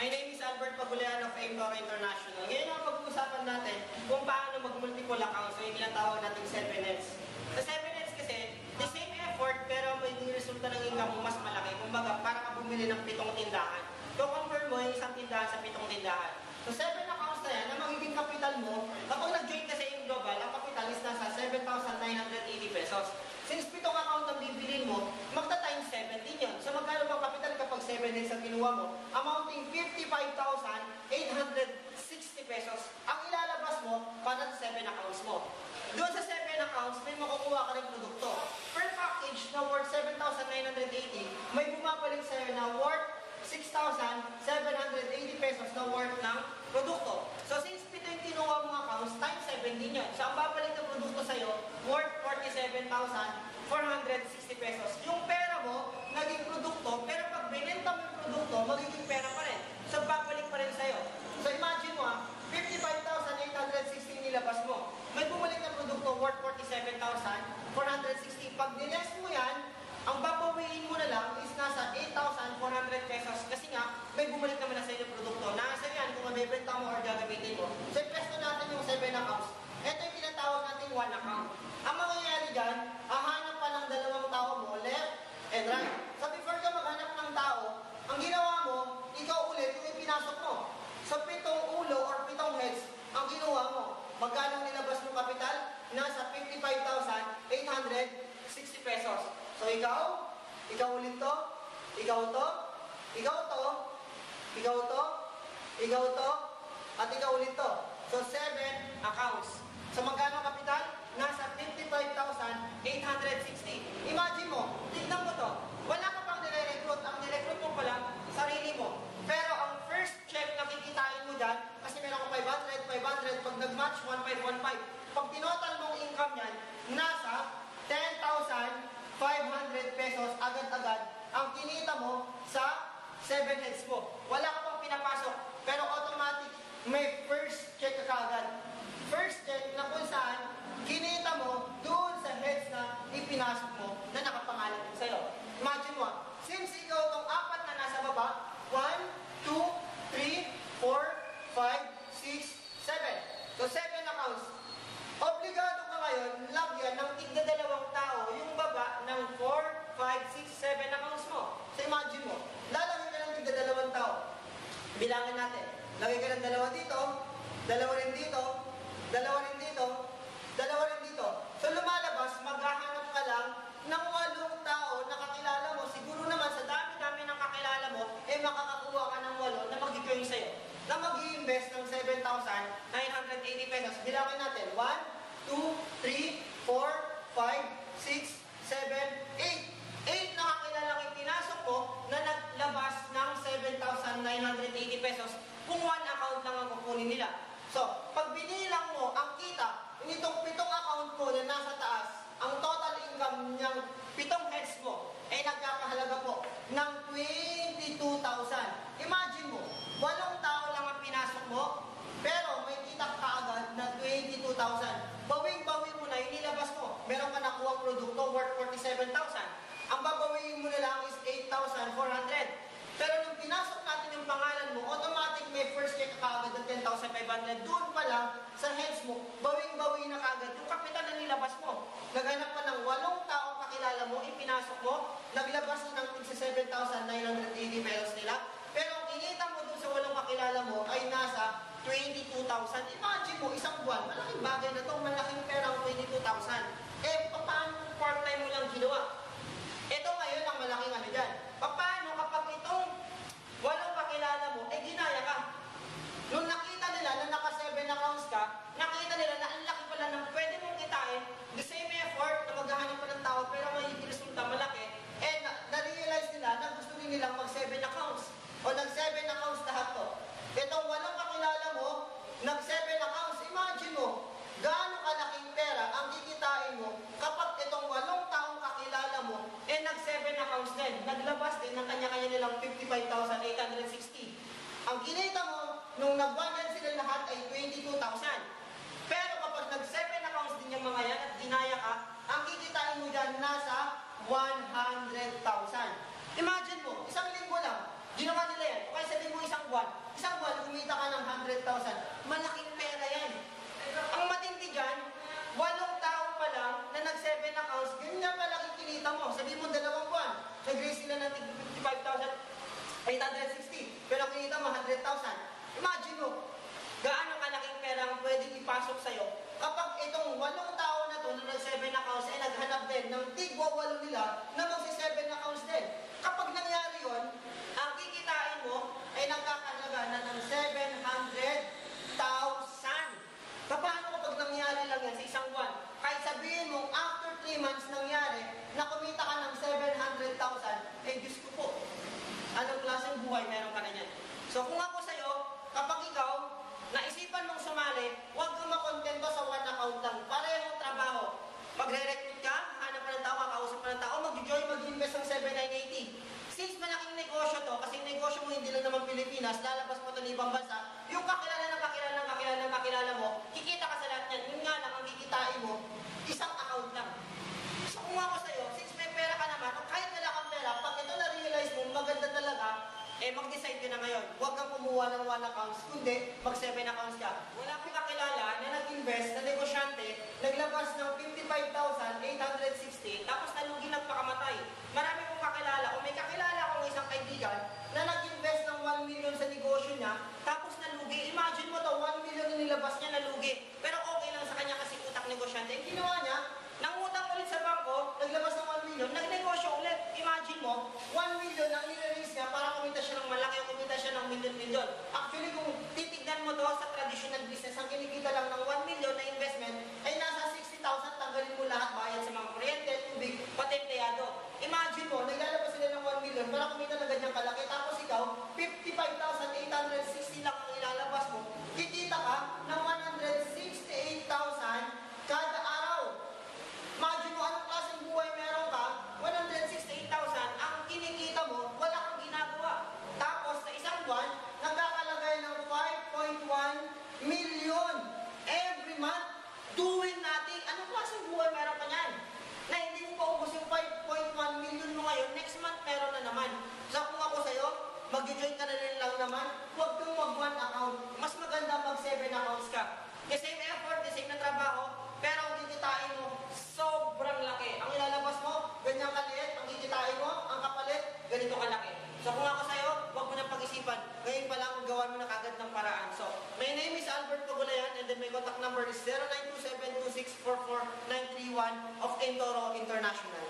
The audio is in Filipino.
My name is Albert Pagulayan of Aimdora International. Ngayon ang pag-uusapan natin kung paano mag-multiple accounts. So yung tinatawag natin 7Ls. Sa 7Ls kasi, the same effort pero may resulta ng income mo mas malaki. Kumbaga, para ka bumili ng 7 tindahan. So compare mo yung isang tindahan sa 7 tindahan. So 7 accounts na yan, na magiging kapital mo, kapag nag-join kasi yung global, ang kapital is nasa 7,980 pesos. Since 7 account ang bibilin mo, magta-times 7 din yun. So magkano bang kapital kapag 7Ls ang kinuha mo? Amounting 55,860 pesos. Ang ilalabas mo para sa 7 accounts mo. Doon sa 7 accounts, may makukuha ka ng produkto. Per package na worth 7,980, may bumabalik sa'yo na worth 6,780 pesos na worth ng produkto. So since 7 yung kinuha mong accounts, times 7 din yun. So ang babalik ng produkto sa'yo, worth 47,460 pesos. Yung pera mo, naging produkto, pero pag binenta mo yung produkto, magiging pera pa rin. So babalik pa rin sa'yo. So imagine mo 55,860 nilabas mo. May bumalik na produkto worth 47,460. Pag niles mo yan, ang babawiin mo na lang is nasa 8,400 pesos kasi nga, may bumalik naman na sa inyo produkto. Nasa yan kung mabibenta mo or gagamitin mo. So i-presto natin yung 7 accounts. Ito yung tinatawag natin 1 account. Ang mangyayari dyan, hahanap pa ng 2 tao mo, left and right. So before ka maghanap ng tao, ang ginawa mo, ikaw ulit yung ipinasok mo. Sa 7 ulo or 7 heads, ang ginawa mo, magkano nilabas mong kapital? Nasa 55,860 pesos. So ikaw ulit to, ikaw to, ikaw to, ikaw to, ikaw to, at ikaw ulit to. So 7 accounts. So magkano kapital? Nasa 55,860. Imagine mo, tignan mo to, wala ka pang nire-recruit, ang nire-recruit mo pala, sarili mo. Pero ang first check na kikitain mo dyan, kasi meron ko 500, 500, pag nag-match, 1,515. Pag tinotal mong income yan, nasa 10,500 pesos agad-agad ang kinita mo sa 7 heads mo. Wala ka pang pinapasok, pero automatic may first check ka agad. First check na kung saan kinita mo doon sa heads na ipinasok mo na nakapangalan din sa'yo. Imagine mo, since ikaw itong 4 na nasa baba, 1, 2, 3, 4, 5, 6, 7. So 7 accounts. Obligado ka ngayon lagyan ng tigda-2 tao yung baba ng 4, 5, 6, 7 accounts mo. So imagine mo, lalagyan ka ng tigda-2 tao. Bilangin natin. Lagay ka ng 2 dito, 2 rin dito, 2 rin dito, 2 rin dito. So lumalabas, maghahanap ka lang ng 8 tao na kakilala mo. Siguro naman sa dami-dami ng kakilala mo, makakakuha ka ng 8 na mag-join sa'yo. Na mag-i-invest ng 7,980 pesos. Bilangin natin. 1, 2, 3, 4, 5, 6, 7, 8. 8 na kakilalang ipinasok mo na naglabas ng 7,980 pesos kung 1 account lang ang kukunin nila. So, pag binilang mo ang kita, nitong 7 account mo na nasa taas, ang total income niyang 7 heads mo ay nagkakahalaga po ng 22,000. Imagine mo, 8 tao lang ang pinasok mo, pero may kita ka agad na 22,000. Bawing-bawi mo na, inilabas mo. Meron ka nakuha produkto worth 47,000. Ang babawiin mo na lang is 8,400. Pero nung pinasok natin yung pangalan mo, automatic may first check ka agad ng 10,500. Doon pa lang, sa heads mo, bawing-bawi na kagad yung kapital na nilabas mo. Naghanap pa ng 8 taong kakilala mo, ipinasok mo, naglabas na ng 7,980 pesos nila. Pero ang kinita mo doon sa 8 kakilala mo ay nasa 22,000. Imagine mo, isang buwan, malaking bagay na to, malaking pera ang 22,000. Paano kung part-time mo lang ginawa? Ito ngayon ang malaking ano dyan. Paano kapag itong 8 kakilala mo, ginaya ka? Nung nakita nila na naka 7 accounts ka, nakita nila na ang laki pala ng pwede mong kitain, the same effort na maghahanap pa ng tao, pero may resulta malaki, na-realize nila na gusto rin nilang mag 7 accounts. O nag 7 accounts lahat to. Itong 8 kakilala mo, nag 7 accounts, imagine mo, gaano kalaking pera ang kikitain mo kapag itong 8 taong kakilala Malaking pera yan. Ang matindi dyan, 8 tao pa lang na nag-7 accounts, ganyan kalaki kinita mo. Sabi mo 2 buwan, nag-raise sila ng 55,860, pero kinita mo 100,000. Imagine mo, gaano kalaking pera ang pwedeng ipasok sa'yo kapag itong 8 tao na to na nag-7 accounts ay naghanap din ng tigwa 8 nila na magsi-7 accounts din. Kapag nangyari yun, ang kikitain mo ay nagkakalaga na ng 700,000. Paano kapag nangyari lang yan sa isang buwan? Kahit sabihin mo, after 3 months nangyari, na kumita ka ng 700,000, eh Diyos ko po, anong klaseng buhay meron ka na yan? So kung ako sa'yo, kapag ikaw, naisipan mong sumali, huwag kang makontento sa one account lang. Parehong trabaho. Pag re-recruit ka, hanap ka ng tao, kakausap ka ng tao, mag-join, mag-invest ng 7,980. Since malaking negosyo to, kasi negosyo mo hindi lang naman Pilipinas, lalabas mo ito ng ibang bansa, yung kakilala ng kakilala ng kakilala ng kakilala mo, kikita ka sa lahat yan. Yun nga lang, ang kikitain mo, isang account lang. So kung ako sa'yo, since may pera ka naman, kahit wala kang pera, pag ito na-realize mo, maganda talaga, eh mag-decide ka na ngayon. Huwag kang kumuha ng 1 accounts, kundi mag-7 accounts ka. Wala akong kakilala na nag-invest na negosyante, naglabas ng 55,860, tapos nalugi nagpakamatay. Marami kong kakilala, o may kakilala akong isang kaibigan na nag-invest ng 1 million sa negosyo niya, tapos nalugi. Imagine mo to, 1 million na nilabas niya, nalugi. Pero okay lang sa kanya kasi utak negosyante. Yung ginawa niya, nangutang ulit sa bangko, naglabas ng 1 million, nagnegosyo ulit. Imagine mo, 1 million ang nire-raise niya para kumita siya ng malaki o kumita siya ng milyon-milyon. Actually, kung titignan mo to sa traditional business, ang kinikita lang ng 1 million na investment ay nasa 60,000, tanggalin mo lahat, bayad sa mga kuryente, tubig, pati empleyado. Imagine mo, naglalabas sila ng 1 million para kumita ng ganyang kalaki, tapos ikaw, 55,860 lang ang ilalabas mo, kikita ka ng 168,000 kada araw. Imagine mo, anong klaseng buhay meron ka, 168,000, ang kinikita mo, wala kang ginagawa. Tapos, sa isang buwan, nagkakalagay ng 5.1 million every month. Doing natin, anong klaseng buhay meron ka niyan? Na hindi mo pa ubos yung 5.1 million mo ngayon, next month meron na naman. So kung ako sa'yo, mag-join ka na rin lang naman, huwag kang mag-1 account. Mas maganda mag-7 accounts ka. The same effort, the same na trabaho, pero ang kikitain mo, sobrang laki. Ang ilalabas mo, ganyan kaliit. Ang kikitain mo, ang kapalit, ganito kalaki. So kung ako sa'yo, huwag mo nang pag-isipan. Ngayon pa lang, gawan mo na kagad ng paraan. So, my name is Albert Pagulayan, and then my contact number is 0927264491 of Entoro International.